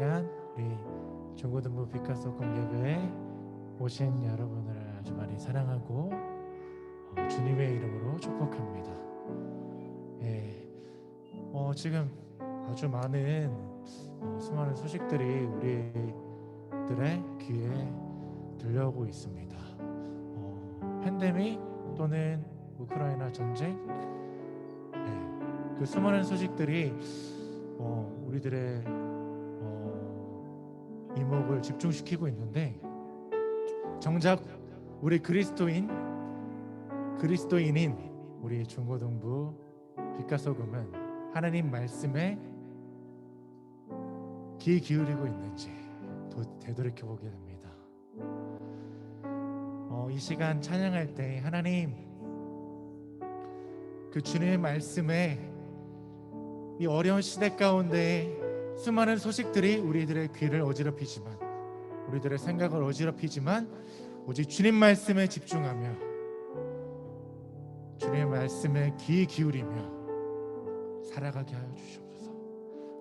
시간 우리 중고등부 피카소 공예교회 오신 여러분을 아주 많이 사랑하고 주님의 이름으로 축복합니다. 지금 아주 많은 수많은 소식들이 우리들의 귀에 들려오고 있습니다. 팬데믹 또는 우크라이나 전쟁, 그 수많은 소식들이 우리들의 이목을 집중시키고 있는데, 정작 우리 그리스도인인 우리 중고등부 빛과소금은 하나님 말씀에 귀 기울이고 있는지 되돌이켜 보게 됩니다. 이 시간 찬양할 때 하나님, 그 주님의 말씀에 이 어려운 시대 가운데 수많은 소식들이 우리들의 귀를 어지럽히지만, 우리들의 생각을 어지럽히지만, 오직 주님 말씀에 집중하며 주님의 말씀에 귀 기울이며 살아가게 하여 주시옵소서.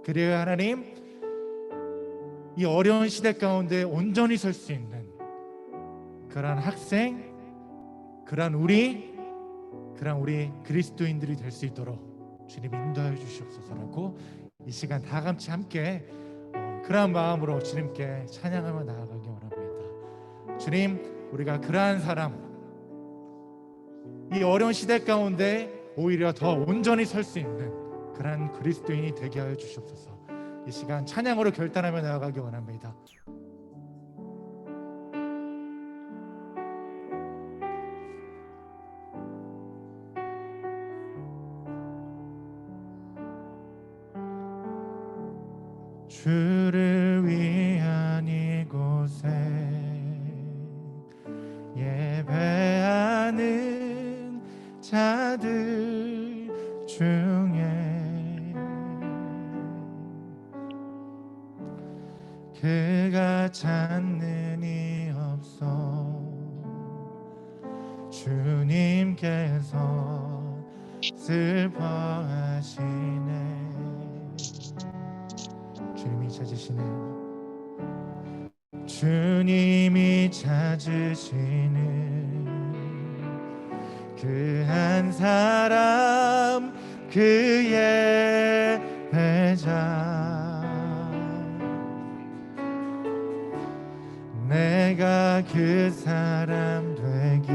그래야 하나님, 이 어려운 시대 가운데 온전히 설 수 있는 그러한 학생, 그러한 우리 그리스도인들이 될 수 있도록 주님 인도하여 주시옵소서라고 이 시간 다 같이 함께 그러한 마음으로 주님께 찬양하며 나아가기 원합니다. 주님, 우리가 그러한 사람, 이 어려운 시대 가운데 오히려 더 온전히 설 수 있는 그러한 그리스도인이 되게 하여 주시옵소서. 이 시간 찬양으로 결단하며 나아가기 원합니다. 주를 위한 이곳에 예배하는 자들 중에 그가 찾는 이 없어 주님께서 슬퍼하시네. 주님이 찾으시는 그 한 사람, 그의 배자, 내가 그 사람 되기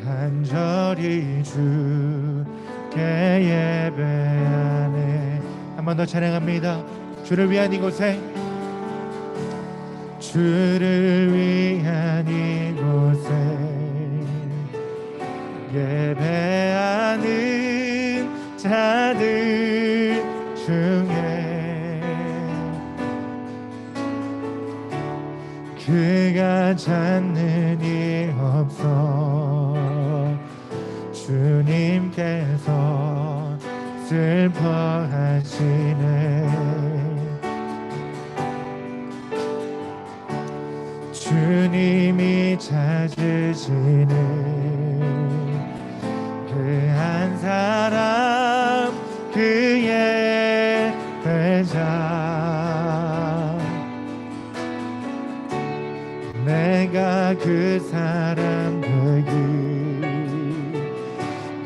간절히 주께 예배하네. 한 번 더 찬양합니다. 주를 위한 이곳에, 주를 위한 이곳에 예배하는 자들 중에 그가 찾는 이 없어 주님께서 슬퍼하시네. 주님이 찾으시는 그 한 사람, 그의 배자, 내가 그 사람 되기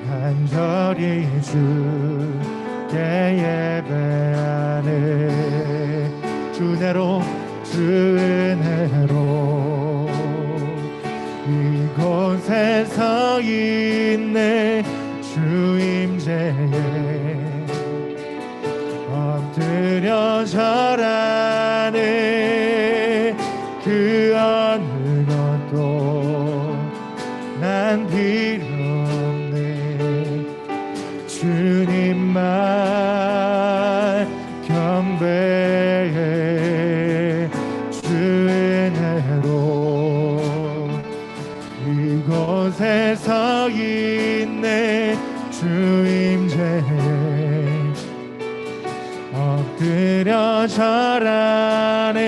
간절히 주께 예배하네. 주 은혜로 이곳에 서 있네. 주 임재에 엎드려 절하네. 그 어느 것도 난 필요 없네. 주님만 경배해. 주 은혜로 이곳에 서 있네. 주 임재에 엎드려 절하네.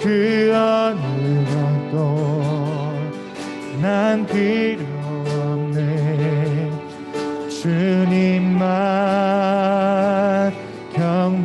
그 어느 것도 난 필요 없네. 주님만 경배해.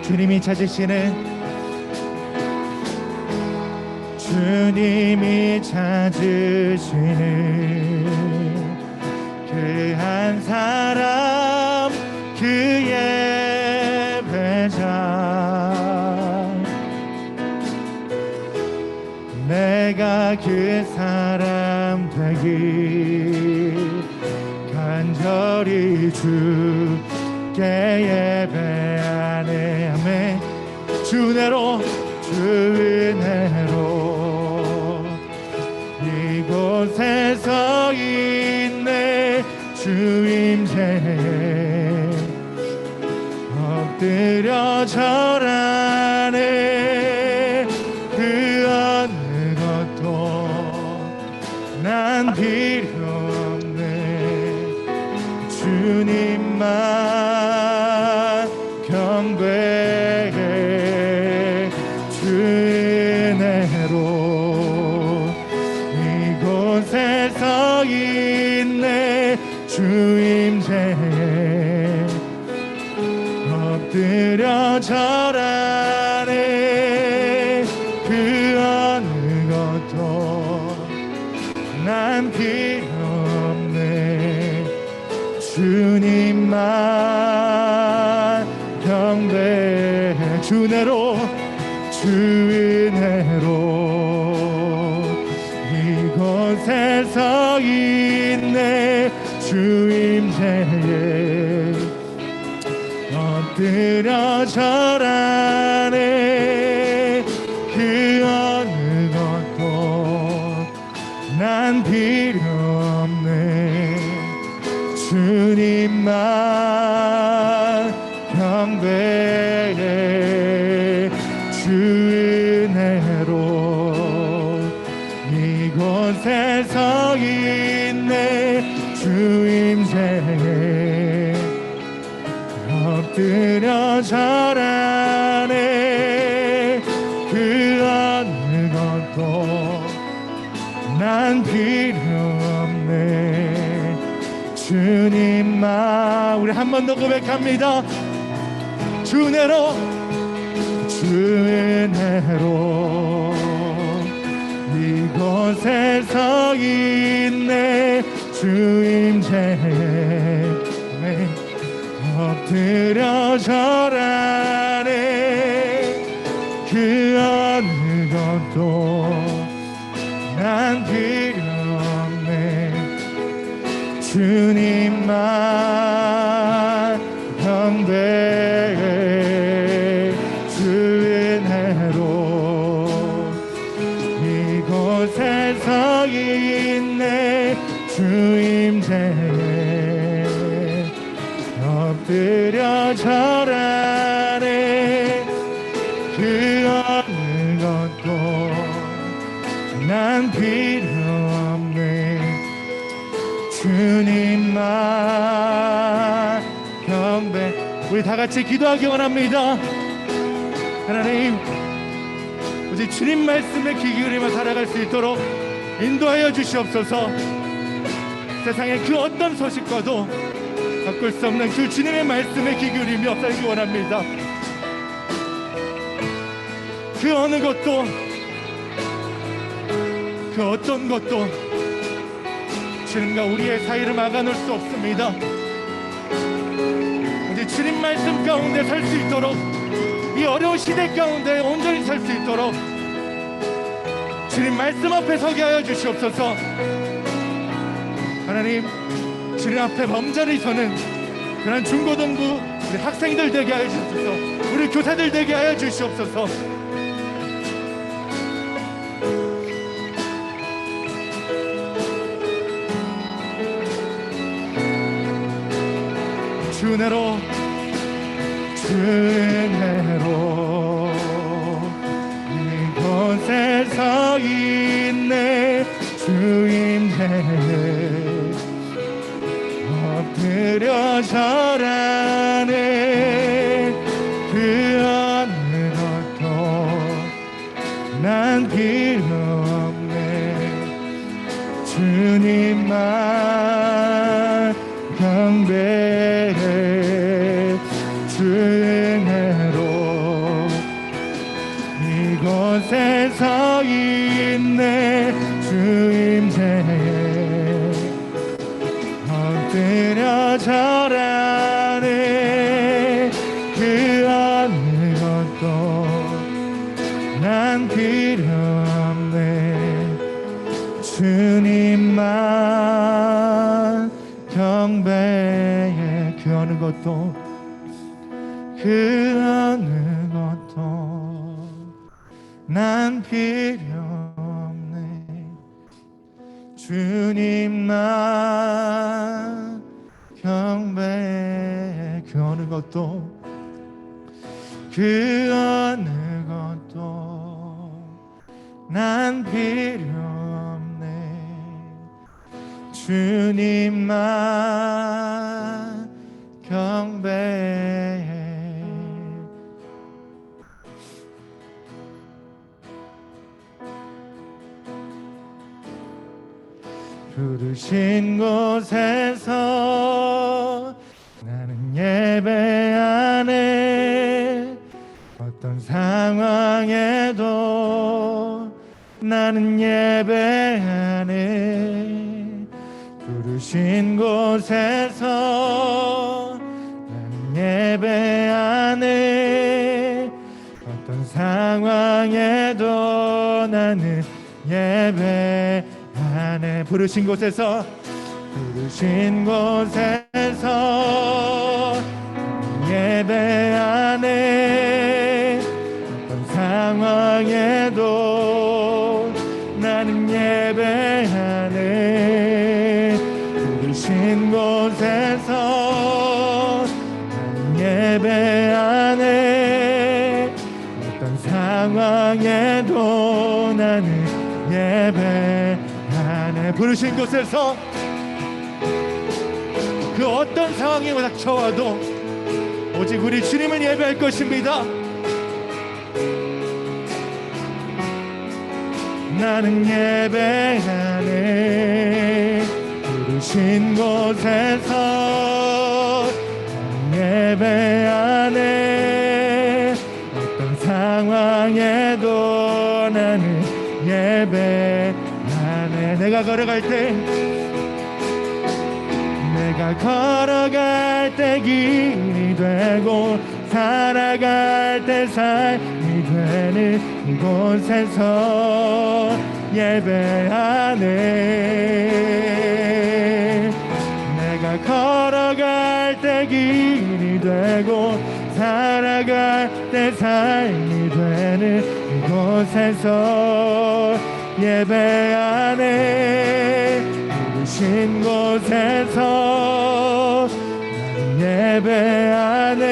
주님이 찾으시는 그 한 사람, 그의 배자. 내가 그 사람 되길 간절히 주께 예배하네. 아멘. 주 은혜로, 주 은혜로 이곳에서 있네. 주 임재에 엎드려 절하네. 그 어느 것도 난 필요 없네. 주님만 경배해. 주 은혜로 이곳에서 있네. 주 임재에 엎드려 절하네. 그 어느 것도 난 필요 없네. 주님만 경배해. 주 은혜로, 주 은혜로 이곳에서 있네. 주 임재에 엎드려 절하네. 그 어느 것도 난 필요 없네. 주님만 경배해. 주 은혜로 이곳에서 있네. 주 임재에 엎드려 절하네. 그 어느 것도 난 필요 없네. 주님만. 우리 한 번 더 고백합니다. 주 은혜로, 주 은혜로 이곳에서 있네. 주 임재에 엎드려 절하네. 그 어느 것도 난 필요 없네. 주님만 경배해. 주 은혜로 이곳에서 있네. 주 임재에 엎드려 절하네. 그 어느 것도 난 필요 없네. 주님만 경배. 우리 다 같이 기도하기 원합니다. 하나님, 오직 주님 말씀에 귀 기울이며 살아갈 수 있도록 인도하여 주시옵소서. 세상의 그 어떤 소식과도 바꿀 수 없는 그 주님의 말씀에 귀 기울이며 살기 원합니다. 그 어느 것도, 그 어떤 것도 주님과 우리의 사이를 막아놓을 수 없습니다. 이제 주님 말씀 가운데 살 수 있도록, 이 어려운 시대 가운데 온전히 살 수 있도록 주님 말씀 앞에 서게 하여 주시옵소서. 하나님, 주님 앞에 범절히 서는 그런 중고등부 우리 학생들 되게 하여 주시옵소서. 우리 교사들 되게 하여 주시옵소서. 주 은혜로, 주 은혜로 이곳에서 있네. 주 임재에 엎드려 절하네. 그 어느 것도 난 필요 없네. 주님만 경배해. 주 은혜로 서 있네. 주 임재에 엎드려 절하네. 그 어느 것도 난 필요 없네. 주님만 경배해. 그 어느 것도 그 어느 것도 난 필요 없네. 주님만 경배해. 그 어느 것도 그 어느 것도 난 필요 없네. 주님만 경배해. 부르신 곳에서 나는 예배하네. 어떤 상황에도 나는 예배하네. 부르신 곳에서 나는 예배하네. 어떤 상황에도 나는 예배하네. 부르신 곳에서 부르신 곳에서 예배하네. 어떤 상황에도 나는 예배하네. 부르신 곳에서 나는 예배하네. 어떤 상황에도 나는 예배하네. 부르신 곳에서 그 어떤 상황이 닥쳐와도 오직 우리 주님을 예배할 것입니다. 나는 예배하네. 부르신 곳에서 나는 예배하네. 어떤 상황에도 나는 예배하네. 내가 걸어갈 때 길이 되고 살아갈 때 삶이 되는 이곳에서 예배하네. 내가 걸어갈 때 길이 되고 살아갈 때 삶이 되는 이곳에서 예배하네. 부르신 곳에서 나는 예배하네.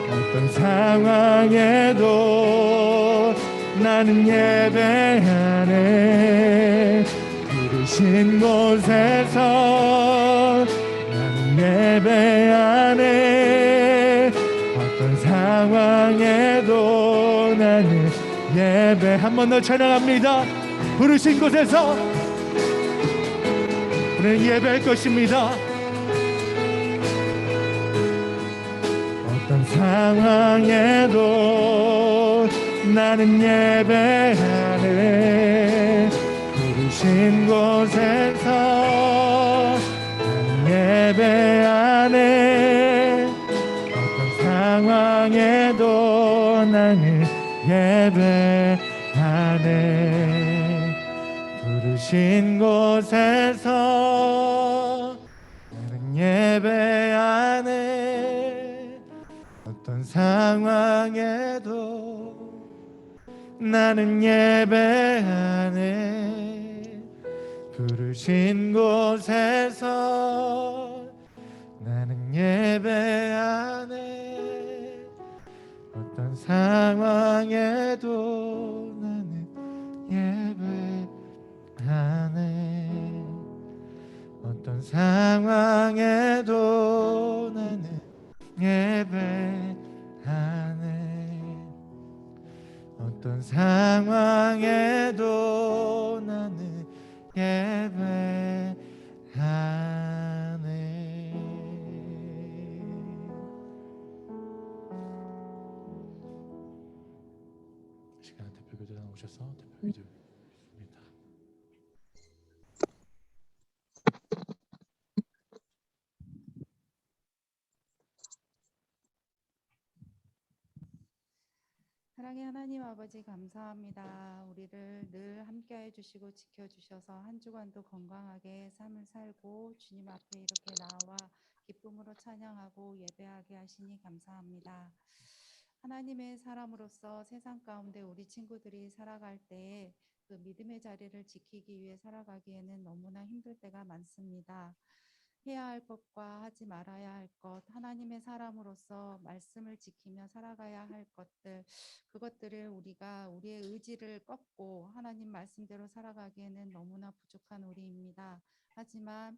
어떤 상황에도 나는 예배하네. 부르신 곳에서 나는 예배하네. 어떤 상황에도 나는 예배. 한 번 더 찬양합니다. 부르신 곳에서 우리는 예배할 것입니다. 어떤 상황에도 나는 예배하네. 부르신 곳에서 나는 예배하네. 어떤 상황에도 나는 예배하네. 부르신 곳에서 나는 예배하네. 어떤 상황에도 나는 예배하네. 부르신 곳에서 나는 예배하네. 어떤 상황에도 나는 예배하네. 어떤 상황에도 나는 예배하네. 어떤 상황에도 나는 예배하네. 시간 대표교대 나오셔서 주셔서 기도드립니다. 사랑의 하나님 아버지 감사합니다. 우리를 늘 함께해 주시고 지켜주셔서 한 주간도 건강하게 삶을 살고 주님 앞에 이렇게 나와 기쁨으로 찬양하고 예배하게 하시니 감사합니다. 하나님의 사람으로서 세상 가운데 우리 친구들이 살아갈 때에 그 믿음의 자리를 지키기 위해 살아가기에는 너무나 힘들 때가 많습니다. 해야 할 것과 하지 말아야 할 것, 하나님의 사람으로서 말씀을 지키며 살아가야 할 것들, 그것들을 우리가 우리의 의지를 꺾고 하나님 말씀대로 살아가기에는 너무나 부족한 우리입니다. 하지만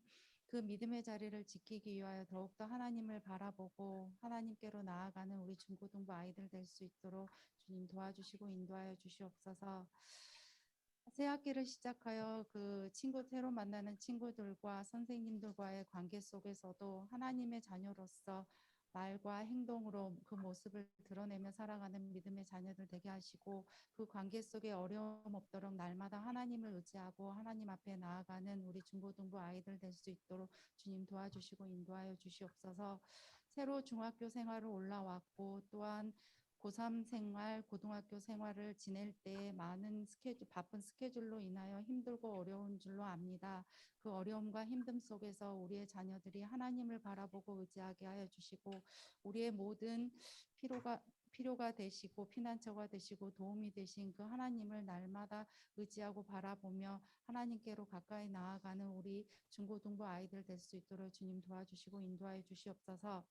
그 믿음의 자리를 지키기 위하여 더욱더 하나님을 바라보고 하나님께로 나아가는 우리 중고등부 아이들 될 수 있도록 주님 도와주시고 인도하여 주시옵소서. 새 학기를 시작하여 그 새로 만나는 친구들과 선생님들과의 관계 속에서도 하나님의 자녀로서 말과 행동으로 그 모습을 드러내며 살아가는 믿음의 자녀들 되게 하시고 그 관계 속에 어려움 없도록 날마다 하나님을 의지하고 하나님 앞에 나아가는 우리 중고등부 아이들 될 수 있도록 주님 도와주시고 인도하여 주시옵소서. 새로 중학교 생활을 올라왔고 또한 고3 생활, 고등학교 생활을 지낼 때 많은 바쁜 스케줄로 인하여 힘들고 어려운 줄로 압니다. 그 어려움과 힘듦 속에서 우리의 자녀들이 하나님을 바라보고 의지하게 하여 주시고 우리의 모든 필요가 되시고 피난처가 되시고 도움이 되신 그 하나님을 날마다 의지하고 바라보며 하나님께로 가까이 나아가는 우리 중고등부 아이들 될 수 있도록 주님 도와주시고 인도하여 주시옵소서.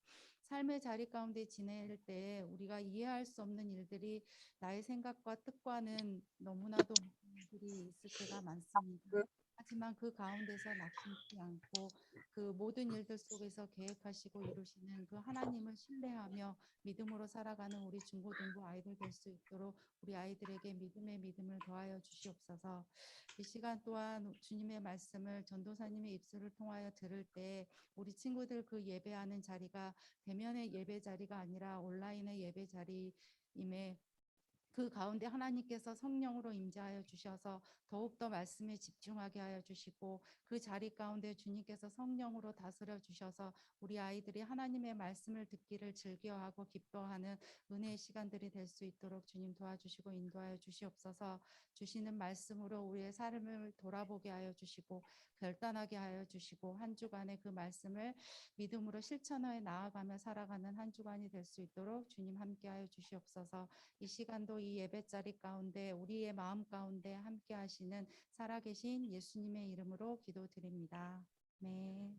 삶의 자리 가운데 지낼 때 우리가 이해할 수 없는 일들이 나의 생각과 뜻과는 너무나도 일들이 있을 때가 많습니다. 하지만 그 가운데서 낙심치 않고 그 모든 일들 속에서 계획하시고 이루시는 그 하나님을 신뢰하며 믿음으로 살아가는 우리 중고등부 아이들 될 수 있도록 우리 아이들에게 믿음의 믿음을 더하여 주시옵소서. 이 시간 또한 주님의 말씀을 전도사님의 입술을 통하여 들을 때 우리 친구들 그 예배하는 자리가 대면의 예배 자리가 아니라 온라인의 예배 자리임에 그 가운데 하나님께서 성령으로 임재하여 주셔서 더욱더 말씀에 집중하게 하여 주시고 그 자리 가운데 주님께서 성령으로 다스려 주셔서 우리 아이들이 하나님의 말씀을 듣기를 즐겨하고 기뻐하는 은혜의 시간들이 될 수 있도록 주님 도와주시고 인도하여 주시옵소서. 주시는 말씀으로 우리의 삶을 돌아보게 하여 주시고 결단하게 하여 주시고 한 주간의 그 말씀을 믿음으로 실천하여 나아가며 살아가는 한 주간이 될 수 있도록 주님 함께하여 주시옵소서. 이 시간도 이 예배자리 가운데 우리의 마음 가운데 함께 하시는 살아계신 예수님의 이름으로 기도드립니다. 네.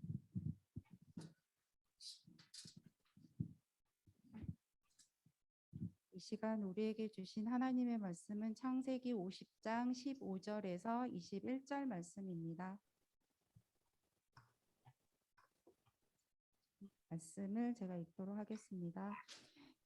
이 시간 우리에게 주신 하나님의 말씀은 창세기 50장 15절에서 21절 말씀입니다. 말씀을 제가 읽도록 하겠습니다.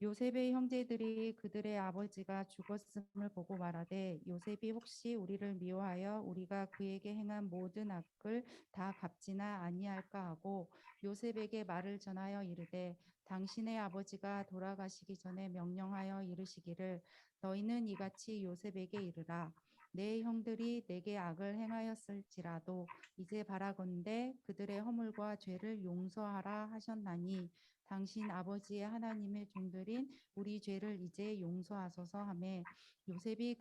요셉의 형제들이 그들의 아버지가 죽었음을 보고 말하되 요셉이 혹시 우리를 미워하여 우리가 그에게 행한 모든 악을 다 갚지나 아니할까 하고 요셉에게 말을 전하여 이르되 당신의 아버지가 돌아가시기 전에 명령하여 이르시기를 너희는 이같이 요셉에게 이르라 내 형들이 내게 악을 행하였을지라도 이제 바라건대 그들의 허물과 죄를 용서하라 하셨나니 당신 아버지의 하나님의 종들인 우리 죄를 이제 용서하소서 하매 요셉이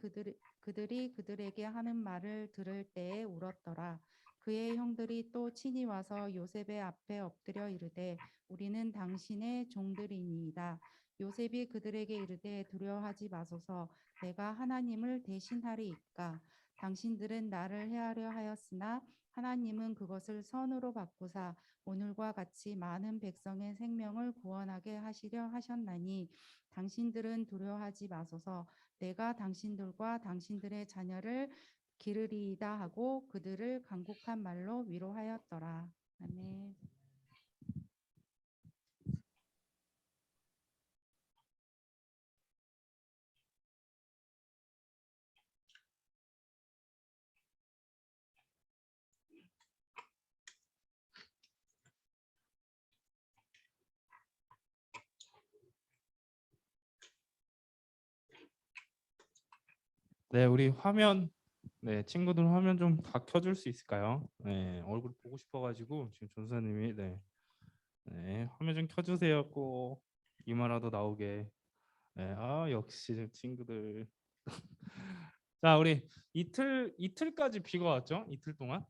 그들이 그들에게 하는 말을 들을 때에 울었더라. 그의 형들이 또 친히 와서 요셉의 앞에 엎드려 이르되 우리는 당신의 종들이니이다. 요셉이 그들에게 이르되 두려워하지 마소서 내가 하나님을 대신하리이까 당신들은 나를 해하려 하였으나 하나님은 그것을 선으로 바꾸사 오늘과 같이 많은 백성의 생명을 구원하게 하시려 하셨나니 당신들은 두려워하지 마소서 내가 당신들과 당신들의 자녀를 기르리이다 하고 그들을 간곡한 말로 위로하였더라. 아멘. 네, 우리 화면, 네, 친구들 화면 좀 다 켜줄 수 있을까요? 네, 얼굴 보고 싶어가지고 지금 전사님이 네, 화면 좀 켜주세요. 꼭 이마라도 나오게. 네, 역시 친구들. 자, 우리 이틀까지 비가 왔죠? 이틀 동안.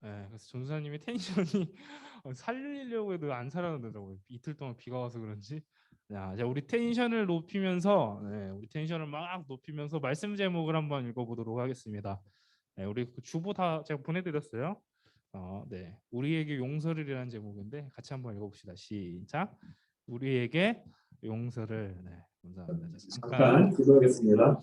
네, 그래서 전사님이 텐션이 살리려고 해도 안 살아나더라고요. 이틀 동안 비가 와서 그런지. 자, 이제 우리 텐션을 높이면서, 우리 텐션을 막 높이면서 말씀 제목을 한번 읽어보도록 하겠습니다. 네, 우리 그 주보 다 제가 보내드렸어요. 네, 우리에게 용서를이라는 제목인데 같이 한번 읽어봅시다. 시작. 우리에게 용서를. 네, 감사합니다. 자, 잠깐. 잠깐 기도하겠습니다.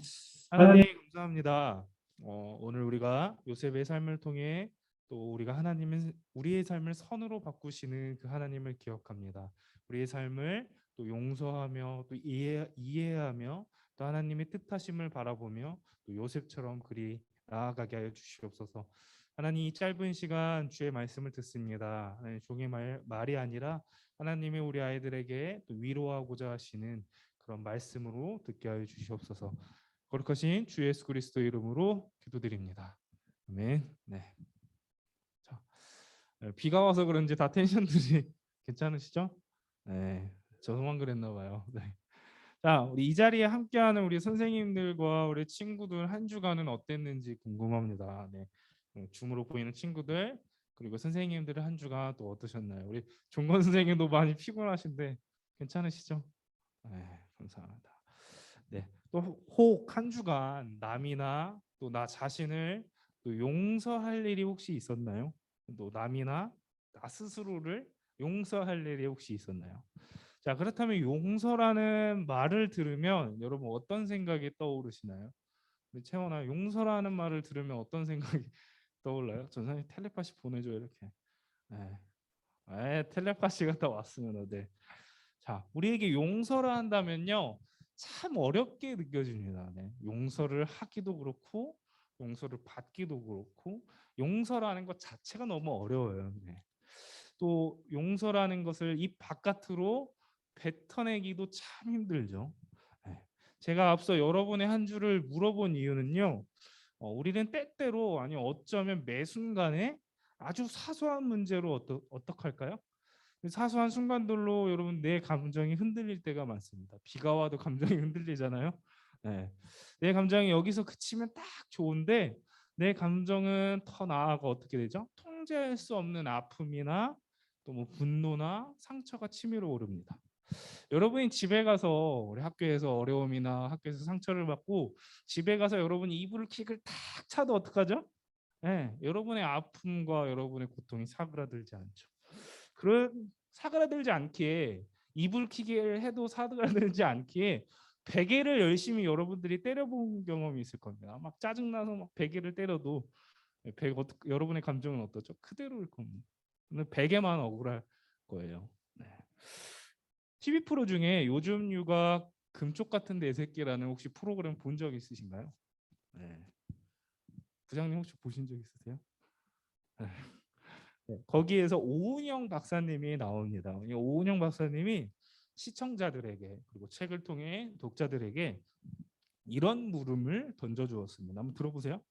하나님 감사합니다. 오늘 우리가 요셉의 삶을 통해 또 우리가 하나님은 우리의 삶을 선으로 바꾸시는 그 하나님을 기억합니다. 우리의 삶을 또 용서하며 또 이해하며 또 하나님의 뜻하심을 바라보며 또 요셉처럼 그리 나아가게 하여 주시옵소서. 하나님 이 짧은 시간 주의 말씀을 듣습니다. 하나님, 종의 말이 아니라 하나님의 우리 아이들에게 또 위로하고자 하시는 그런 말씀으로 듣게 하여 주시옵소서. 거룩하신 주 예수 그리스도 이름으로 기도드립니다. 아멘. 네. 자, 비가 와서 그런지 다 텐션들이 괜찮으시죠? 네, 저만 그랬나 봐요. 네. 자, 우리 이 자리에 함께하는 우리 선생님들과 우리 친구들 한 주간은 어땠는지 궁금합니다. 네, 줌으로 보이는 친구들 그리고 선생님들의 한 주간 또 어떠셨나요? 우리 종건 선생님도 많이 피곤하신데 괜찮으시죠? 네, 감사합니다. 네, 또 혹 한 주간 남이나 또 나 자신을 또 용서할 일이 혹시 있었나요? 또 남이나 나 스스로를 용서할 일이 혹시 있었나요? 자, 그렇다면 용서라는 말을 들으면 여러분 어떤 생각이 떠오르시나요? 우리 채원아, 용서라는 말을 들으면 어떤 생각이 떠올라요? 전사님 텔레파시 보내줘 이렇게. 네. 텔레파시가 다 왔으면 네. 자, 우리에게 용서를 한다면요, 참 어렵게 느껴집니다. 네. 용서를 하기도 그렇고, 용서를 받기도 그렇고, 용서라는 것 자체가 너무 어려워요. 네. 또 용서라는 것을 입 바깥으로 뱉어내기도 참 힘들죠. 네. 제가 앞서 여러분의 한 주를 물어본 이유는요, 우리는 때때로 아니 어쩌면 매 순간에 아주 사소한 문제로 어떡할까요? 사소한 순간들로 여러분 내 감정이 흔들릴 때가 많습니다. 비가 와도 감정이 흔들리잖아요. 네. 내 감정이 여기서 그치면 딱 좋은데 내 감정은 더 나아가 어떻게 되죠? 통제할 수 없는 아픔이나 또 뭐 분노나 상처가 치밀어 오릅니다. 여러분이 집에 가서 우리 학교에서 어려움이나 학교에서 상처를 받고 집에 가서 여러분이 이불 킥을 탁 차도 어떡하죠? 네, 여러분의 아픔과 여러분의 고통이 사그라들지 않죠. 그런 사그라들지 않기에 이불킥을 해도 사그라들지 않기에 베개를 열심히 여러분들이 때려본 경험이 있을 겁니다. 막 짜증나서 막 베개를 때려도 여러분의 감정은 어떠죠? 그대로일 겁니다. 근데 베개만 억울할 거예요. 네. TV 프로 중에 요즘 육아 금쪽 같은 내 새끼라는 혹시 프로그램 본 적 있으신가요? 네. 부장님 혹시 보신 적 있으세요? 네. 네, 거기에서 오은영 박사님이 나옵니다. 이 오은영 박사님이 시청자들에게 그리고 책을 통해 독자들에게 이런 물음을 던져주었습니다. 한번 들어보세요.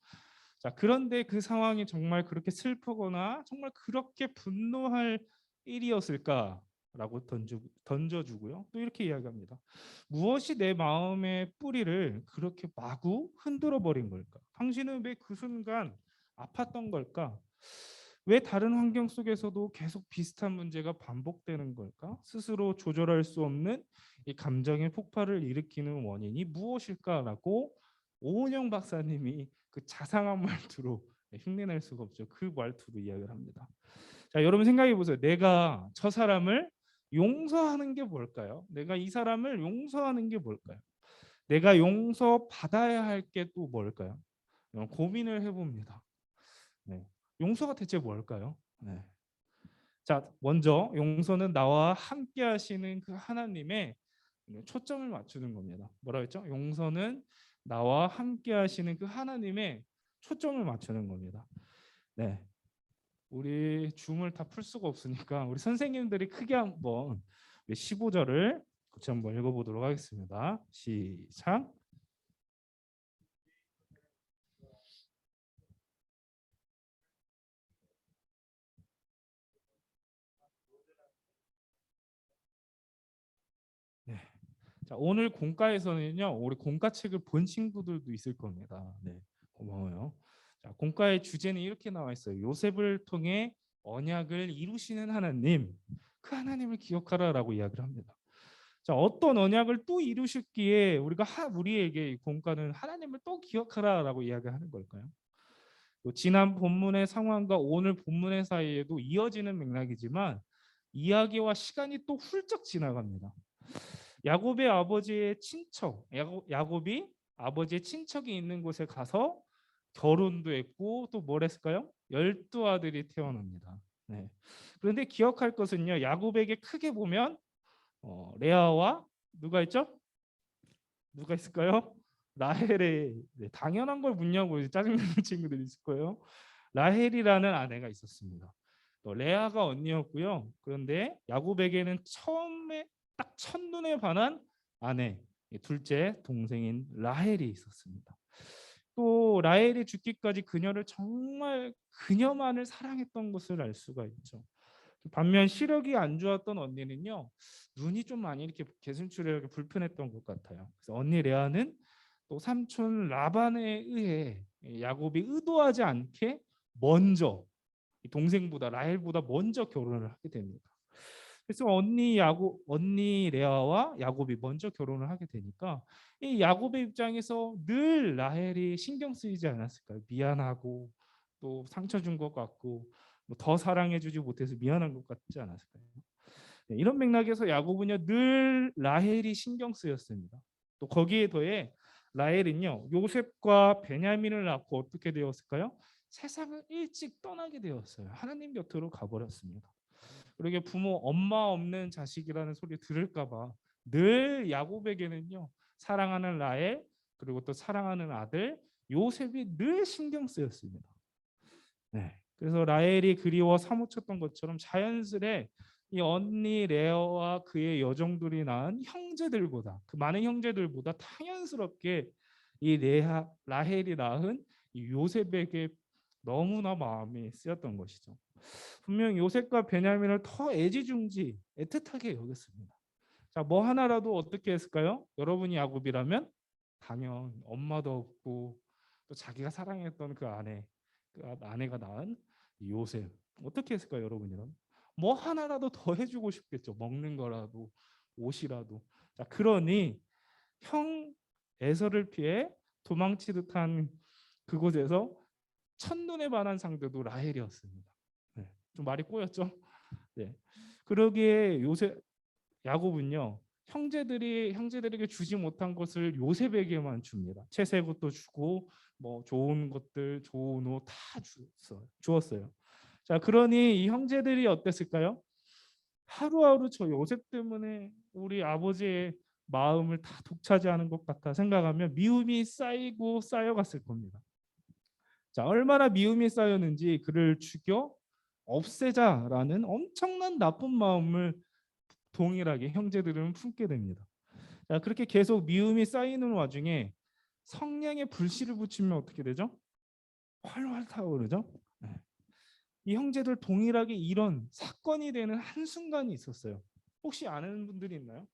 자, 그런데 그 상황이 정말 그렇게 슬프거나 정말 그렇게 분노할 일이었을까라고 던져주고요. 또 이렇게 이야기합니다. 무엇이 내 마음의 뿌리를 그렇게 마구 흔들어 버린 걸까? 당신은 왜 그 순간 아팠던 걸까? 왜 다른 환경 속에서도 계속 비슷한 문제가 반복되는 걸까? 스스로 조절할 수 없는 이 감정의 폭발을 일으키는 원인이 무엇일까라고 오은영 박사님이 그 자상한 말투로 흉내낼 수가 없죠. 그 말투로 이야기를 합니다. 자, 여러분 생각해 보세요. 내가 저 사람을 용서하는 게 뭘까요? 내가 이 사람을 용서하는 게 뭘까요? 내가 용서받아야 할 게 또 뭘까요? 고민을 해봅니다. 네. 용서가 대체 뭘까요? 네. 자, 먼저 용서는 나와 함께 하시는 그 하나님의 초점을 맞추는 겁니다. 뭐라 했죠? 용서는 나와 함께 하시는 그 하나님의 초점을 맞추는 겁니다. 네. 우리 줌을 다 풀 수가 없으니까 우리 선생님들이 크게 한번 15절을 같이 한번 읽어보도록 하겠습니다. 시작. 자, 오늘 공과에서는요, 우리 공과책을 본 친구들도 있을 겁니다. 네, 고마워요. 자, 공과의 주제는 이렇게 나와 있어요. 요셉을 통해 언약을 이루시는 하나님, 그 하나님을 기억하라라고 이야기를 합니다. 자, 어떤 언약을 또 이루셨기에 우리에게 이 공과는 하나님을 또 기억하라라고 이야기하는 걸까요? 또 지난 본문의 상황과 오늘 본문의 사이에도 이어지는 맥락이지만 이야기와 시간이 또 훌쩍 지나갑니다. 야곱의 아버지의 친척, 야곱이 아버지의 친척이 있는 곳에 가서 결혼도 했고 또 뭘 했을까요? 12아들이 태어납니다. 네. 그런데 기억할 것은요, 야곱에게 크게 보면 레아와 누가 있죠? 누가 있을까요? 라헬의, 네, 당연한 걸 묻냐고 이제 짜증내는 친구들이 있을 거예요. 라헬이라는 아내가 있었습니다. 또 레아가 언니였고요. 그런데 야곱에게는 처음에 딱 첫눈에 반한 아내, 둘째 동생인 라헬이 있었습니다. 또 라헬이 죽기까지 그녀를 정말 그녀만을 사랑했던 것을 알 수가 있죠. 반면 시력이 안 좋았던 언니는요, 눈이 좀 많이 이렇게 개슴츠레하게 불편했던 것 같아요. 그래서 언니 레아는 또 삼촌 라반에 의해 야곱이 의도하지 않게 먼저 이 동생보다 라헬보다 먼저 결혼을 하게 됩니다. 그래서 언니 레아와 야곱이 먼저 결혼을 하게 되니까 이 야곱의 입장에서 늘 라헬이 신경 쓰이지 않았을까요? 미안하고 또 상처 준 것 같고 뭐더 사랑해주지 못해서 미안한 것 같지 않았을까요? 네, 이런 맥락에서 야곱은요 늘 라헬이 신경 쓰였습니다. 또 거기에 더해 라헬은요 요셉과 베냐민을 낳고 어떻게 되었을까요? 세상을 일찍 떠나게 되었어요. 하나님 곁으로 가버렸습니다. 그러게 부모 엄마 없는 자식이라는 소리 들을까봐 늘 야곱에게는요 사랑하는 라헬 그리고 또 사랑하는 아들 요셉이 늘 신경 쓰였습니다. 네. 그래서 라헬이 그리워 사무쳤던 것처럼 자연스레 이 언니 레아와 그의 여종들이 낳은 형제들보다 그 많은 형제들보다 당연스럽게 이 라헬이 낳은 이 요셉에게 너무나 마음이 쓰였던 것이죠. 분명 요셉과 베냐민을 더 애지중지 애틋하게 여겼습니다. 자, 뭐 하나라도 어떻게 했을까요? 여러분이 야곱이라면 당연 엄마도 없고 또 자기가 사랑했던 그 아내가 낳은 요셉 어떻게 했을까요, 여러분이라면? 뭐 하나라도 더 해주고 싶겠죠. 먹는 거라도 옷이라도. 자, 그러니 형 에서를 피해 도망치듯 한 그곳에서 첫눈에 반한 상대도 라헬이었습니다. 네, 좀 말이 꼬였죠? 네. 그러기에 야곱은요 형제들에게 주지 못한 것을 요셉에게만 줍니다. 채색 옷도 주고 뭐 좋은 것들, 좋은 옷 다 주었어요. 자, 그러니 이 형제들이 어땠을까요? 하루하루 저 요셉 때문에 우리 아버지의 마음을 다 독차지하는 것 같아 생각하면 미움이 쌓이고 쌓여갔을 겁니다. 자, 얼마나 미움이 쌓였는지 그를 죽여 없애자라는 엄청난 나쁜 마음을 동일하게 형제들은 품게 됩니다. 자, 그렇게 계속 미움이 쌓이는 와중에 성령의 불씨를 붙이면 어떻게 되죠? 활활 타오르죠. 네. 이 형제들 동일하게 이런 사건이 되는 한순간이 있었어요. 혹시 아는 분들이 있나요?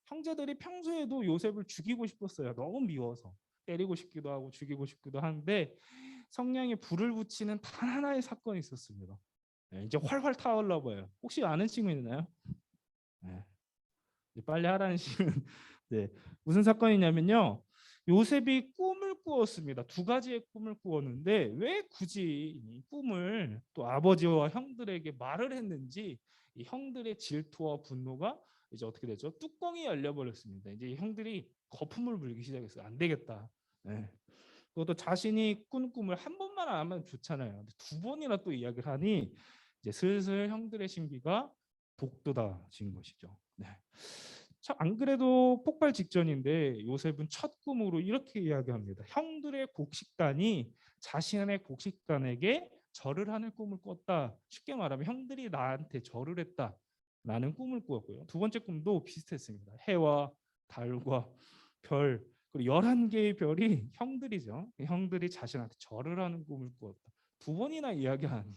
형제들이 평소에도 요셉을 죽이고 싶었어요. 너무 미워서 때리고 싶기도 하고 죽이고 싶기도 하는데 성령의 불을 붙이는 단 하나의 사건이 있었습니다. 네, 이제 활활 타올라 봐요. 혹시 아는 친구 있나요? 네. 빨리 하라는 식은 네. 무슨 사건이냐면요. 요셉이 꿈을 꾸었습니다. 두 가지의 꿈을 꾸었는데 왜 굳이 이 꿈을 또 아버지와 형들에게 말을 했는지 이 형들의 질투와 분노가 이제 어떻게 되죠? 뚜껑이 열려버렸습니다. 이제 형들이 거품을 불기 시작했어요. 안 되겠다. 네. 그것도 자신이 꾼 꿈을 한 번만 안 하면 좋잖아요. 두 번이나 또 이야기를 하니 이제 슬슬 형들의 심기가 독돋아진 것이죠. 네. 안 그래도 폭발 직전인데 요셉은 첫 꿈으로 이렇게 이야기합니다. 형들의 곡식단이 자신의 곡식단에게 절을 하는 꿈을 꿨다. 쉽게 말하면 형들이 나한테 절을 했다라는 꿈을 꾸었고요. 두 번째 꿈도 비슷했습니다. 해와 달과 별 그리고 11개의 별이 형들이죠. 형들이 자신한테 절을 하는 꿈을 꾸었다. 두 번이나 이야기하니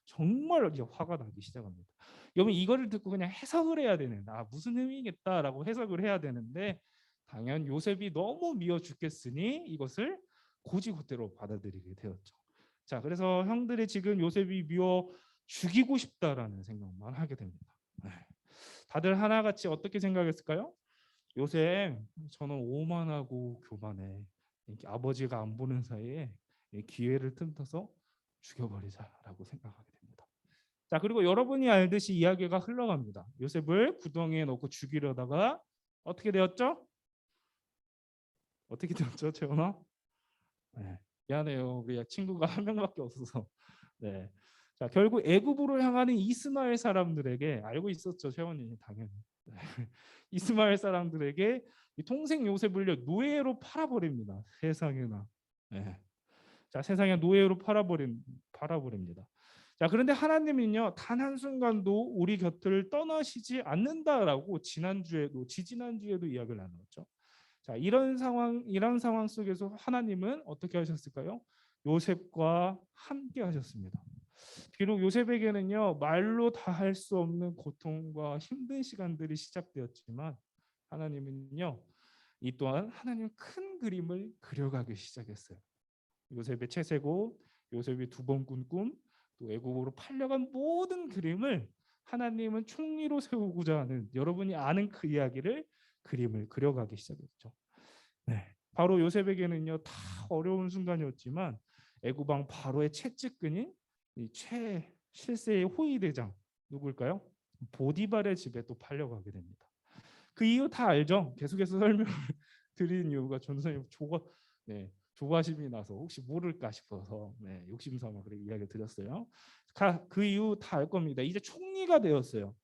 정말 이제 화가 나기 시작합니다. 여러분 이거를 듣고 그냥 해석을 해야 되는 무슨 의미겠다라고 해석을 해야 되는데 당연 요셉이 너무 미워 죽겠으니 이것을 고지고대로 받아들이게 되었죠. 자, 그래서 형들이 지금 요셉이 미워 죽이고 싶다라는 생각만 하게 됩니다. 네. 다들 하나같이 어떻게 생각했을까요? 요셉, 저는 오만하고 교만해. 이렇게 아버지가 안 보는 사이에 기회를 틈타서 죽여버리자라고 생각하게 됩니다. 자, 그리고 여러분이 알듯이 이야기가 흘러갑니다. 요셉을 구덩이에 넣고 죽이려다가 어떻게 되었죠? 어떻게 되었죠, 채원아? 네, 미안해요. 우리 친구가 한 명밖에 없어서. 네. 자, 결국 애굽으로 향하는 이스마엘 사람들에게 알고 있었죠, 채원이 당연히. 네. 이스마엘 사람들에게 이 동생 요셉을 노예로 팔아버립니다. 세상에나. 네. 자, 세상에 노예로 팔아버립니다. 자, 그런데 하나님은요 단 한순간도 우리 곁을 떠나시지 않는다라고 지난주에도 지지난주에도 이야기를 나눴죠. 자, 이런 상황 속에서 하나님은 어떻게 하셨을까요? 요셉과 함께 하셨습니다. 비록 요셉에게는요 말로 다 할 수 없는 고통과 힘든 시간들이 시작되었지만 하나님은요 이 또한 하나님 큰 그림을 그려가기 시작했어요. 요셉의 채세고 요셉이 두 번 꾼 꿈, 또 애국으로 팔려간 모든 그림을 하나님은 총리로 세우고자 하는 여러분이 아는 그 이야기를 그림을 그려가기 시작했죠. 네, 바로 요셉에게는요 다 어려운 순간이었지만 애굽 왕 바로의 채찍근인 이 최실세의 호위대장 누굴까요? 보디발의 집에 또 팔려가게 됩니다. 그 이유 다 알죠? 계속해서 설명을 드리는 이유가 전선생님 조바심이 나서 혹시 모를까 싶어서 욕심 삼아 그렇게 이야기를 드렸어요. 그 이유 다 알 겁니다. 이제 총리가 되었어요.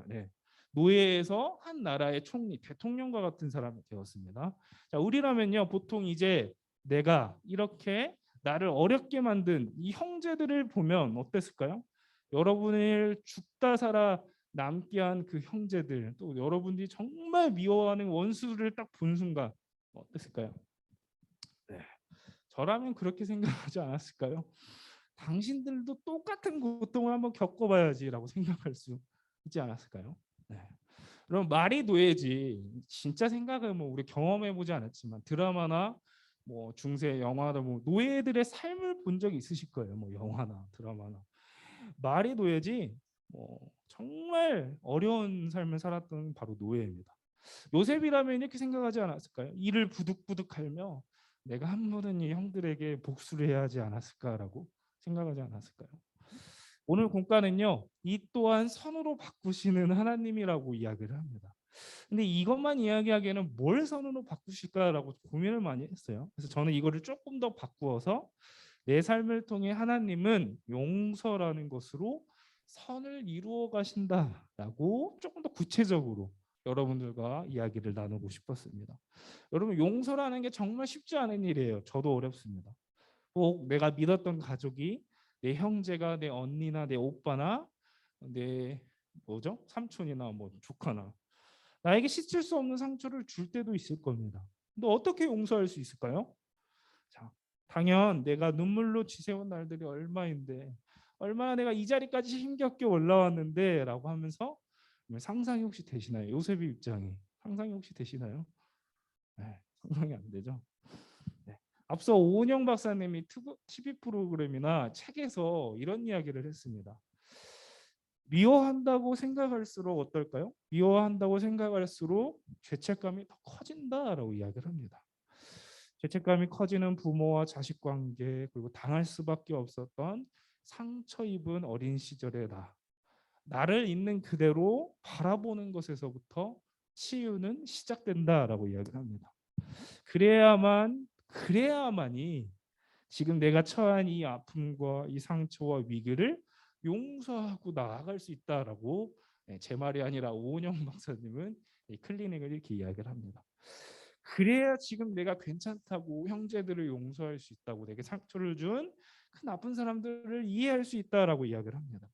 네. 노예에서 한 나라의 총리, 대통령과 같은 사람이 되었습니다. 자, 우리라면요 보통 이제 내가 이렇게 나를 어렵게 만든 이 형제들을 보면 어땠을까요? 여러분을 죽다 살아 남게 한 그 형제들, 또 여러분들이 정말 미워하는 원수를 딱 본 순간 어땠을까요? 네. 저라면 그렇게 생각하지 않았을까요? 당신들도 똑같은 고통을 한번 겪어봐야지라고 생각할 수 있지 않았을까요? 네. 그럼 말이 노예지. 진짜 생각은 뭐 우리 경험해보지 않았지만 드라마나 뭐 중세 영화나 뭐 노예들의 삶을 본 적이 있으실 거예요. 뭐 영화나 드라마나 말이 노예지. 뭐 정말 어려운 삶을 살았던 바로 노예입니다. 요셉이라면 이렇게 생각하지 않았을까요? 이를 부득부득 하며 내가 한 번은 이 형들에게 복수를 해야 하지 않았을까라고 생각하지 않았을까요? 오늘 공과는요, 이 또한 선으로 바꾸시는 하나님이라고 이야기를 합니다. 근데 이것만 이야기하기에는 뭘 선으로 바꾸실까라고 고민을 많이 했어요. 그래서 저는 이거를 조금 더 바꾸어서 내 삶을 통해 하나님은 용서라는 것으로 선을 이루어 가신다라고 조금 더 구체적으로 여러분들과 이야기를 나누고 싶었습니다. 여러분 용서라는 게 정말 쉽지 않은 일이에요. 저도 어렵습니다. 꼭 내가 믿었던 가족이 내 형제가 내 언니나 내 오빠나 내 삼촌이나 뭐 조카나 나에게 씻을 수 없는 상처를 줄 때도 있을 겁니다. 근데 어떻게 용서할 수 있을까요? 자, 당연 내가 눈물로 지새운 날들이 얼마인데 얼마나 내가 이 자리까지 힘겹게 올라왔는데라고 하면서 상상이 혹시 되시나요? 요셉의 입장이 상상이 혹시 되시나요? 네, 상상이 안 되죠. 네. 앞서 오은영 박사님이 TV 프로그램이나 책에서 이런 이야기를 했습니다. 미워한다고 생각할수록 어떨까요? 미워한다고 생각할수록 죄책감이 더 커진다라고 이야기를 합니다. 죄책감이 커지는 부모와 자식 관계 그리고 당할 수밖에 없었던 상처 입은 어린 시절의 나를 있는 그대로 바라보는 것에서부터 치유는 시작된다라고 이야기를 합니다. 그래야만이 지금 내가 처한 이 아픔과 이 상처와 위기를 용서하고 나아갈 수 있다라고 제 말이 아니라 오은영 박사님은 이 클리닉을 이렇게 이야기를 합니다. 그래야 지금 내가 괜찮다고 형제들을 용서할 수 있다고 내게 상처를 준 그 나쁜 사람들을 이해할 수 있다라고 이야기를 합니다.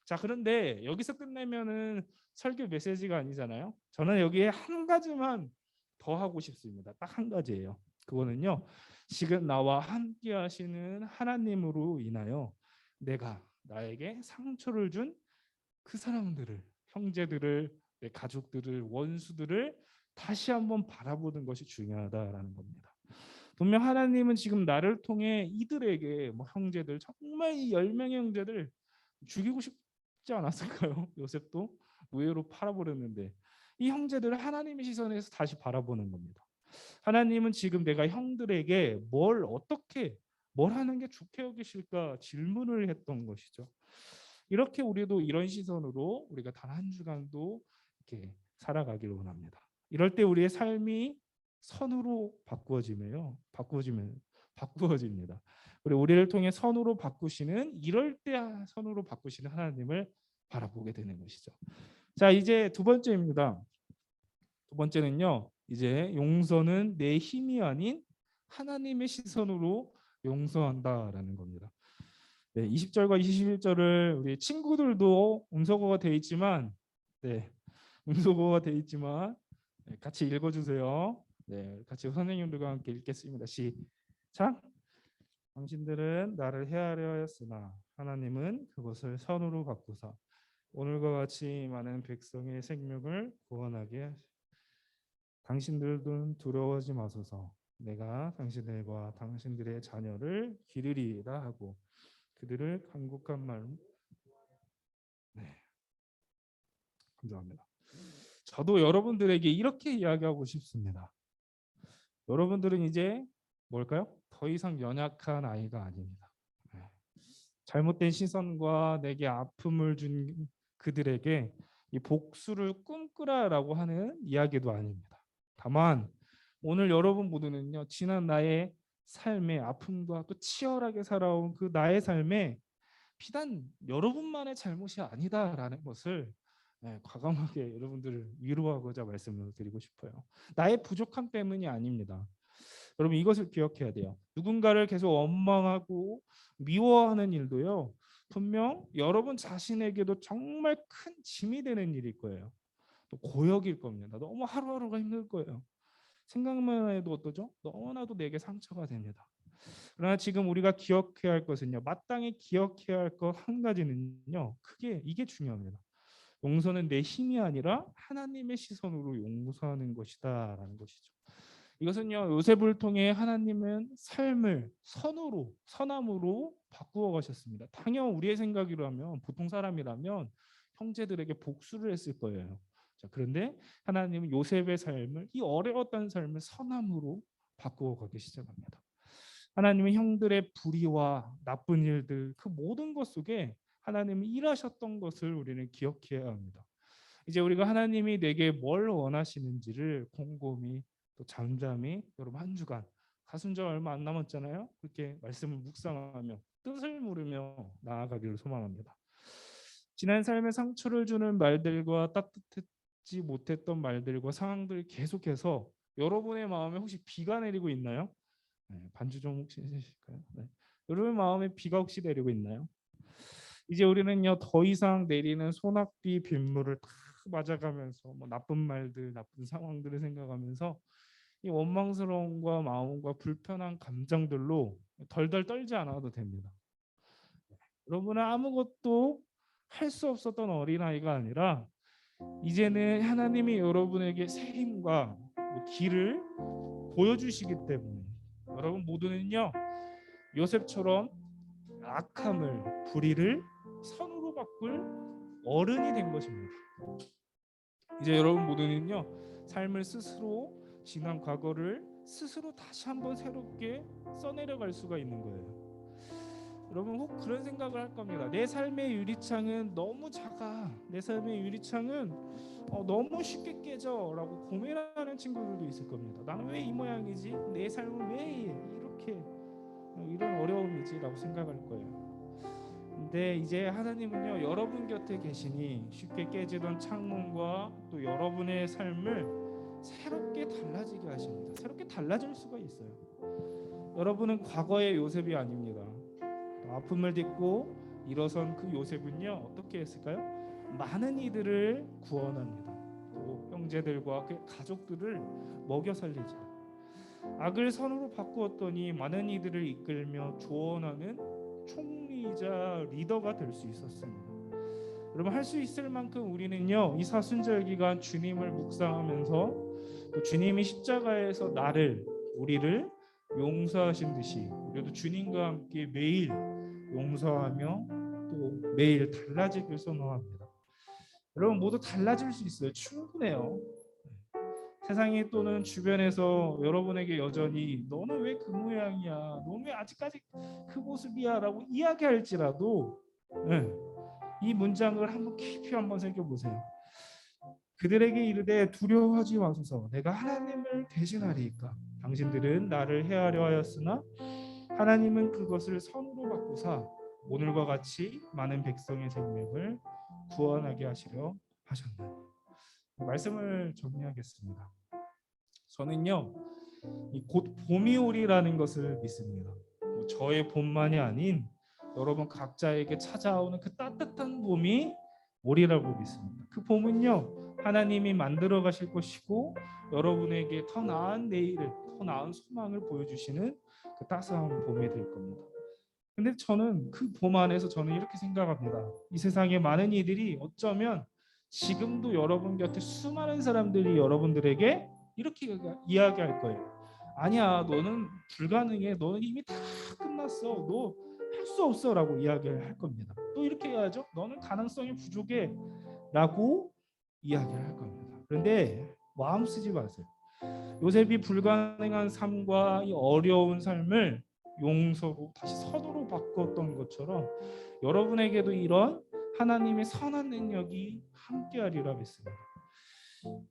자, 그런데 여기서 끝내면은 설교 메시지가 아니잖아요. 저는 여기에 한 가지만 더 하고 싶습니다. 딱 한 가지예요. 그거는요. 지금 나와 함께 하시는 하나님으로 인하여 내가 나에게 상처를 준 그 사람들을, 형제들을, 내 가족들을, 원수들을 다시 한번 바라보는 것이 중요하다라는 겁니다. 분명 하나님은 지금 나를 통해 이들에게 뭐 형제들, 정말 이 10명의 형제들 죽이고 싶지 않았을까요? 요셉도 노예로 팔아버렸는데 이 형제들을 하나님의 시선에서 다시 바라보는 겁니다. 하나님은 지금 내가 형들에게 뭘 하는 게 좋게 여기실까 질문을 했던 것이죠. 이렇게 우리도 이런 시선으로 우리가 단 한 주간도 이렇게 살아가기를 원합니다. 이럴 때 우리의 삶이 선으로 바꾸어집니다. 그리고 우리를 통해 선으로 바꾸시는, 이럴 때 선으로 바꾸시는 하나님을 바라보게 되는 것이죠. 자, 이제 두 번째입니다. 두 번째는요, 이제 용서는 내 힘이 아닌 하나님의 시선으로 용서한다라는 겁니다. 네, 20절과 21절을 우리 친구들도 음소거가 돼 있지만, 네, 음소거가 돼 있지만 같이 읽어주세요. 네, 같이 선생님들과 함께 읽겠습니다. 시작. 당신들은 나를 해하려 하였으나 하나님은 그것을 선으로 바꾸사 오늘과 같이 많은 백성의 생명을 구원하게 하시. 당신들도 두려워하지 마소서. 내가 당신들과 당신들의 자녀를 기르리이다 하고 그들을 간곡한 말. 네, 감사합니다. 저도 여러분들에게 이렇게 이야기하고 싶습니다. 여러분들은 이제 뭘까요? 더 이상 연약한 아이가 아닙니다. 네. 잘못된 시선과 내게 아픔을 준 그들에게 이 복수를 꿈꾸라라고 하는 이야기도 아닙니다. 다만 오늘 여러분 모두는요, 지난 나의 삶의 아픔과 또 치열하게 살아온 그 나의 삶에 비단 여러분만의 잘못이 아니다라는 것을 과감하게 여러분들을 위로하고자 말씀을 드리고 싶어요. 나의 부족함 때문이 아닙니다. 여러분 이것을 기억해야 돼요. 누군가를 계속 원망하고 미워하는 일도요, 분명 여러분 자신에게도 정말 큰 짐이 되는 일일 거예요. 또 고역일 겁니다. 너무 하루하루가 힘들 거예요. 생각만 해도 어떠죠? 너무나도 내게 상처가 됩니다. 그러나 지금 우리가 기억해야 할 것은요, 마땅히 기억해야 할 것 한 가지는요, 크게 이게 중요합니다. 용서는 내 힘이 아니라 하나님의 시선으로 용서하는 것이다라는 것이죠. 이것은요, 요셉을 통해 하나님은 삶을 선함으로 바꾸어 가셨습니다. 당연 우리의 생각이라면, 보통 사람이라면 형제들에게 복수를 했을 거예요. 자, 그런데 하나님은 요셉의 삶을, 이 어려웠던 삶을 선함으로 바꾸어 가기 시작합니다. 하나님은 형들의 불의와 나쁜 일들, 그 모든 것 속에 하나님이 일하셨던 것을 우리는 기억해야 합니다. 이제 우리가 하나님이 내게 뭘 원하시는지를 곰곰이 또 잠잠히, 여러분 한 주간 가순절 얼마 안 남았잖아요. 그렇게 말씀을 묵상하며 뜻을 물으며 나아가기를 소망합니다. 지난 삶에 상처를 주는 말들과 따뜻하지 못했던 말들과 상황들 계속해서 여러분의 마음에 혹시 비가 내리고 있나요? 네, 반주 좀 혹시 해주실까요? 네. 여러분 마음에 비가 혹시 내리고 있나요? 이제 우리는요, 더 이상 내리는 소낙비 빗물을 다 맞아가면서 뭐 나쁜 말들, 나쁜 상황들을 생각하면서 이 원망스러움과 마음과 불편한 감정들로 덜덜 떨지 않아도 됩니다. 여러분은 아무것도 할 수 없었던 어린아이가 아니라 이제는 하나님이 여러분에게 새 힘과 길을 보여주시기 때문에 여러분 모두는요, 요셉처럼 악함을, 불의를 선으로 바꿀 어른이 된 것입니다. 이제 여러분 모두는요, 삶을 스스로, 지난 과거를 스스로 다시 한번 새롭게 써내려갈 수가 있는 거예요. 여러분 혹 그런 생각을 할 겁니다. 내 삶의 유리창은 너무 작아, 내 삶의 유리창은 너무 쉽게 깨져라고 고민하는 친구들도 있을 겁니다. 나는 왜 이 모양이지? 내 삶은 왜 이렇게 이런 어려움이지라고 생각할 거예요. 근데 이제 하나님은요, 여러분 곁에 계시니 쉽게 깨지던 창문과 또 여러분의 삶을 새롭게 달라지게 하십니다. 새롭게 달라질 수가 있어요. 여러분은 과거의 요셉이 아닙니다. 아픔을 딛고 일어선 그 요셉은요, 어떻게 했을까요? 많은 이들을 구원합니다. 또 형제들과 그 가족들을 먹여 살리죠. 악을 선으로 바꾸었더니 많은 이들을 이끌며 조언하는 총리이자 리더가 될 수 있었습니다. 여러분, 할 수 있을 만큼 우리는요, 이 사순절 기간 주님을 묵상하면서 또 주님이 십자가에서 우리를 용서하신 듯이 우리도 주님과 함께 매일 용서하며 또 매일 달라지길 선언합니다. 여러분, 모두 달라질 수 있어요. 충분해요. 세상이 또는 주변에서 여러분에게 여전히 너는 왜 그 모양이야, 너는 왜 아직까지 그 모습이야 라고 이야기할지라도 이 문장을 깊이 한번 새겨보세요. 그들에게 이르되 두려워하지 마소서, 내가 하나님을 대신하리이까. 당신들은 나를 해하려 하였으나 하나님은 그것을 선으로 바꾸사 오늘과 같이 많은 백성의 생명을 구원하게 하시려 하셨나니. 말씀을 정리하겠습니다. 저는요, 곧 봄이 오리라는 것을 믿습니다. 저의 봄만이 아닌 여러분 각자에게 찾아오는 그 따뜻한 봄이 오리라고 믿습니다. 그 봄은요, 하나님이 만들어 가실 것이고 여러분에게 더 나은 내일을, 더 나은 소망을 보여주시는 그 따스한 봄이 될 겁니다. 근데 저는 그 봄 안에서 저는 이렇게 생각합니다. 이 세상의 많은 이들이 어쩌면 지금도 여러분 곁에 수많은 사람들이 여러분들에게 이렇게 이야기할 거예요. 아니야, 너는 불가능해. 너는 이미 다 끝났어. 너 할 수 없어 라고 이야기를 할 겁니다. 또 이렇게 해야죠. 너는 가능성이 부족해 라고 이야기를 할 겁니다. 그런데 마음 쓰지 마세요. 요셉이 불가능한 삶과 이 어려운 삶을 용서로 다시 선으로 바꿨던 것처럼 여러분에게도 이런 하나님의 선한 능력이 함께하리라 믿습니다.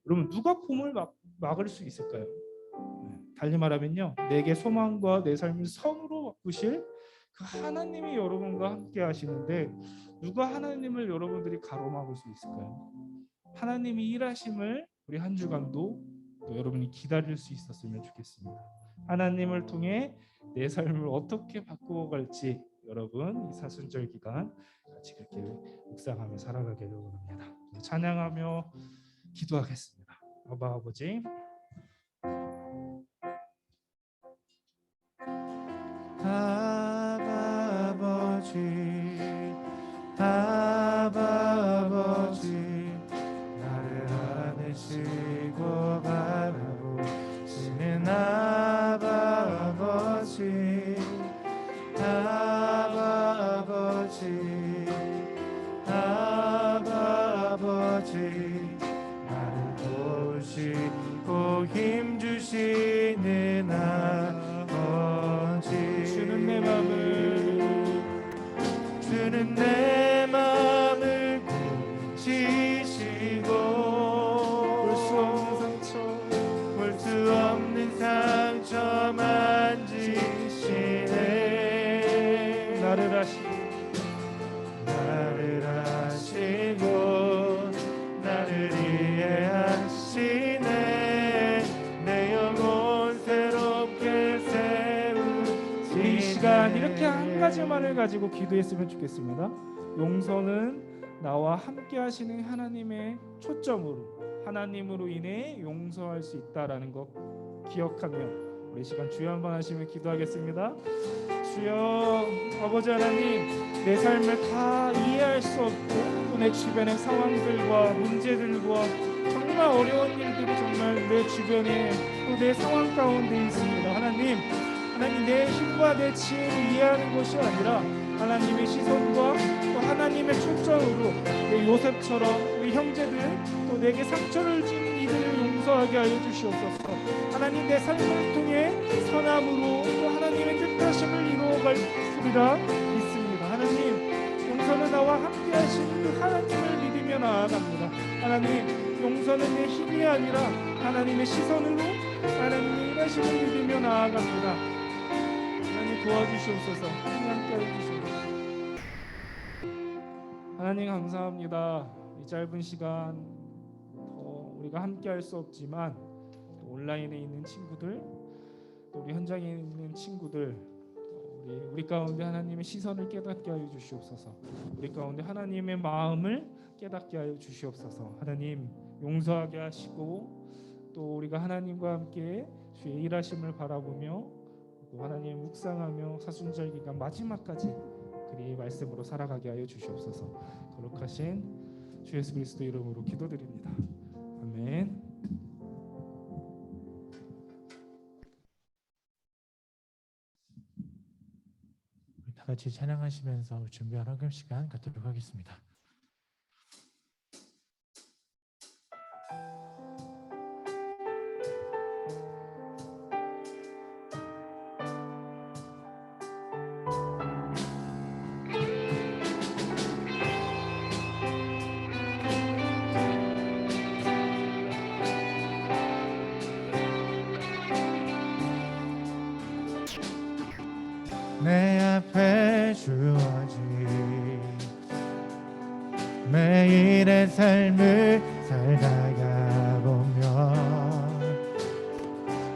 여러분, 누가 봄을 막을 수 있을까요? 달리 말하면요, 내게 소망과 내 삶을 선으로 바꾸실 그 하나님이 여러분과 함께 하시는데 누가 하나님을 여러분들이 가로막을 수 있을까요? 하나님이 일하심을 우리 한 주간도 또 여러분이 기다릴 수 있었으면 좋겠습니다. 하나님을 통해 내 삶을 어떻게 바꾸어갈지 여러분 이 사순절 기간 같이 그렇게 묵상하며 살아가기를 원합니다. 찬양하며 기도하겠습니다. 아버지, 아버지, 아버지, 나를 안으시고 바라보시는 아버지, 아버지, 아버지, 나를 보시고 힘주시는 아버지, 주는 내 맘을 고치시고 볼 수 없는 상처 만지시네. 나를 아시고 나를 이해하시네. 내 영혼 새롭게 세우시네. 이 시간 이렇게 한 가지만을 가지고 기도했으면 좋겠습니다. 용서는 나와 함께 하시는 하나님의 초점으로, 하나님으로 인해 용서할 수 있다라는 것 기억하며 우리 시간 주여 한번 하시며 기도하겠습니다. 주여, 아버지 하나님, 내 삶을 다 이해할 수 없고 또 내 주변의 상황들과 문제들과 정말 어려운 일들이 정말 내 주변에 또 내 상황 가운데 있습니다. 하나님 내 힘과 내 지혜로 이해하는 것이 아니라 하나님의 시선과 또 하나님의 초점으로 내 요셉처럼 우리 형제들 또 내게 상처를 준 이들을 용서하게 하여 주시옵소서. 하나님, 내 삶을 통해 선함으로 또 하나님의 뜻하심을 이루어갈 수리라 믿습니다. 하나님, 용서는 나와 함께 하시는 그 하나님을 믿으며 나아갑니다. 하나님, 용서는 내 힘이 아니라 하나님의 시선으로 하나님의 일하심을 믿으며 나아갑니다. 하나님 도와주시옵소서. 하나님 함께 해주시옵소서. 하나님 감사합니다. 이 짧은 시간 우리가 함께 할 수 없지만 온라인에 있는 친구들, 또 우리 현장에 있는 친구들, 우리 가운데 하나님의 시선을 깨닫게 하여 주시옵소서. 우리 가운데 하나님의 마음을 깨닫게 하여 주시옵소서. 하나님 용서하게 하시고 또 우리가 하나님과 함께 주의 일하심을 바라보며 또 하나님 묵상하며 사순절 기간 마지막까지 그리 말씀으로 살아가게 하여 주시옵소서. 거룩하신 주 예수 그리스도 이름으로 기도드립니다. 아멘. 우리 다 같이 찬양하시면서 준비한 헌금 시간 갖도록 하겠습니다. 내 앞에 주어진 매일의 삶을 살다가 보면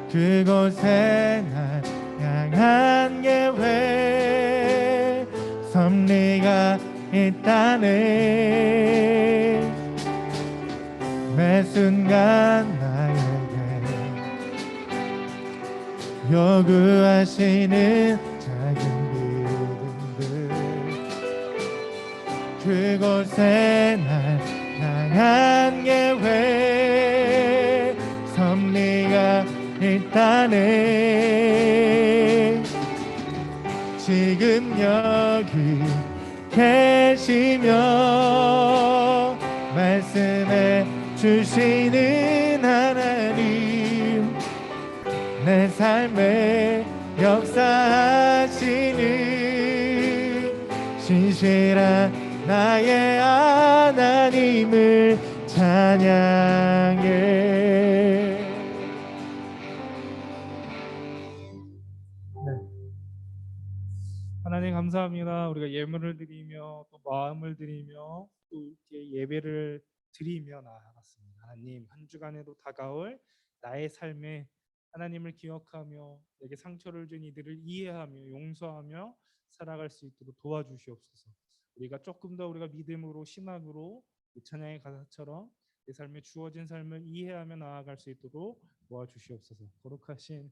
그곳에 날 향한 계획 섭리가 있다네. 매 순간 나에게 요구하시는 작은 믿음들 그곳에 날 향한 계획 섭리가 있다네. 지금 여기 계시며 말씀해 주시는 하나님 내 삶에 역사하시는 신실한 나의 하나님을 찬양해. 하나님 감사합니다. 우리가 예물을 드리며 또 마음을 드리며 또 이렇게 예배를 드리며 나아갔습니다. 하나님 한 주간에도 다가올 나의 삶에 하나님을 기억하며 내게 상처를 준 이들을 이해하며 용서하며 살아갈 수 있도록 도와주시옵소서. 우리가 조금 더 우리가 믿음으로 신학으로 이 찬양의 가사처럼 내 삶에 주어진 삶을 이해하며 나아갈 수 있도록 도와주시옵소서. 거룩하신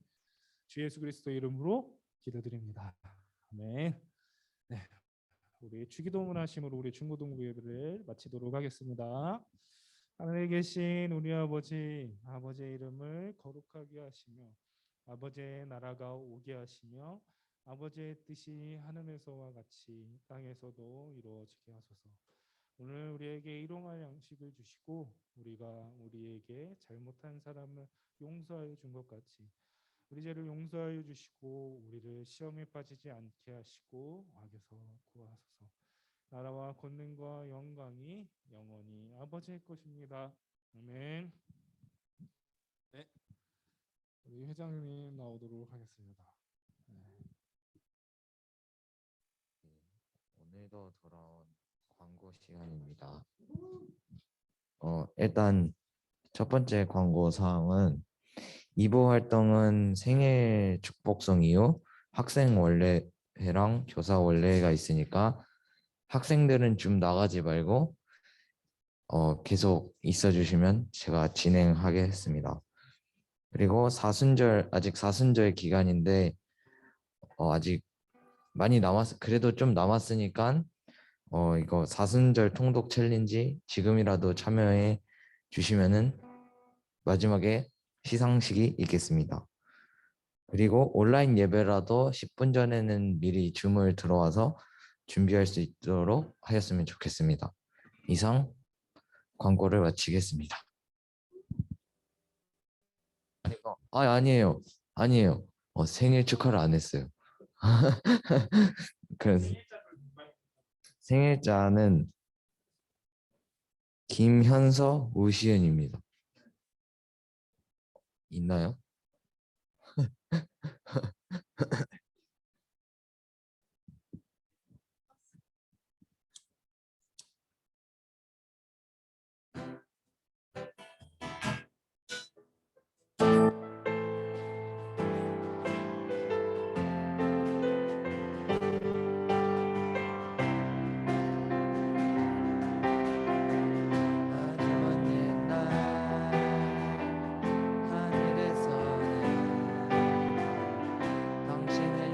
주 예수 그리스도 이름으로 기도드립니다. 아멘. 네, 우리 주기도문 하심으로 우리 중고등부 예배를 마치도록 하겠습니다. 하늘에 계신 우리 아버지, 아버지의 이름을 거룩하게 하시며 아버지의 나라가 오게 하시며 아버지의 뜻이 하늘에서와 같이 땅에서도 이루어지게 하소서. 오늘 우리에게 일용할 양식을 주시고 우리가 우리에게 잘못한 사람을 용서하여 준 것 같이 우리 죄를 용서하여 주시고 우리를 시험에 빠지지 않게 하시고 악에서 구하소서. 나라와 권능과 영광이 영원히 아버지의 것입니다. 아멘. 네, 우리 회장님 나오도록 하겠습니다. 네. 오늘도 돌아온 광고 시간입니다. 일단 첫 번째 광고 사항은 2부 활동은 생일 축복송 이후 학생 원래회랑 교사 원래회가 있으니까 학생들은 좀 나가지 말고 계속 있어 주시면 제가 진행하겠습니다. 그리고 아직 사순절 기간인데 아직 많이 그래도 좀 남았으니까 이거 사순절 통독 챌린지 지금이라도 참여해 주시면은 마지막에 시상식이 있겠습니다. 그리고 온라인 예배라도 10분 전에는 미리 줌을 들어와서 준비할 수 있도록 하였으면 좋겠습니다. 이상 광고를 마치겠습니다. 아니에요. 생일 축하를 안 했어요. 그래서 생일자는 김현서 우시은입니다. 있나요? 하늘에서는 당신의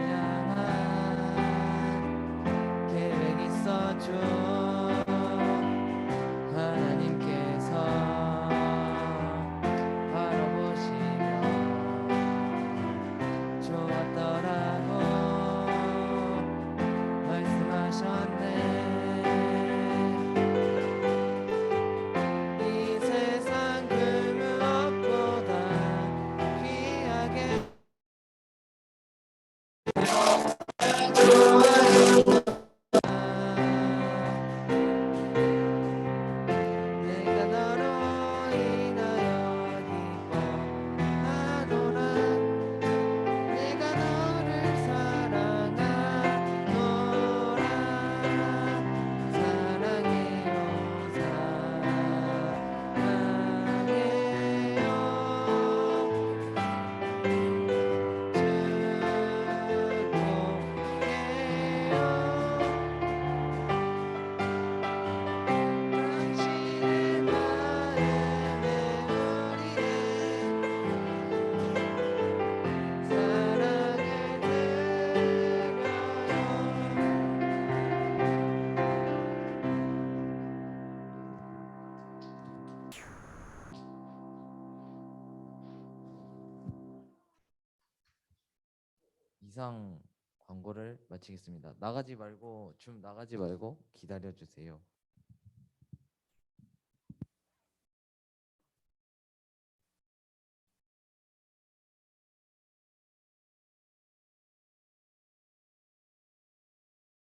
이상 광고를 마치겠습니다. 나가지 말고 기다려 주세요.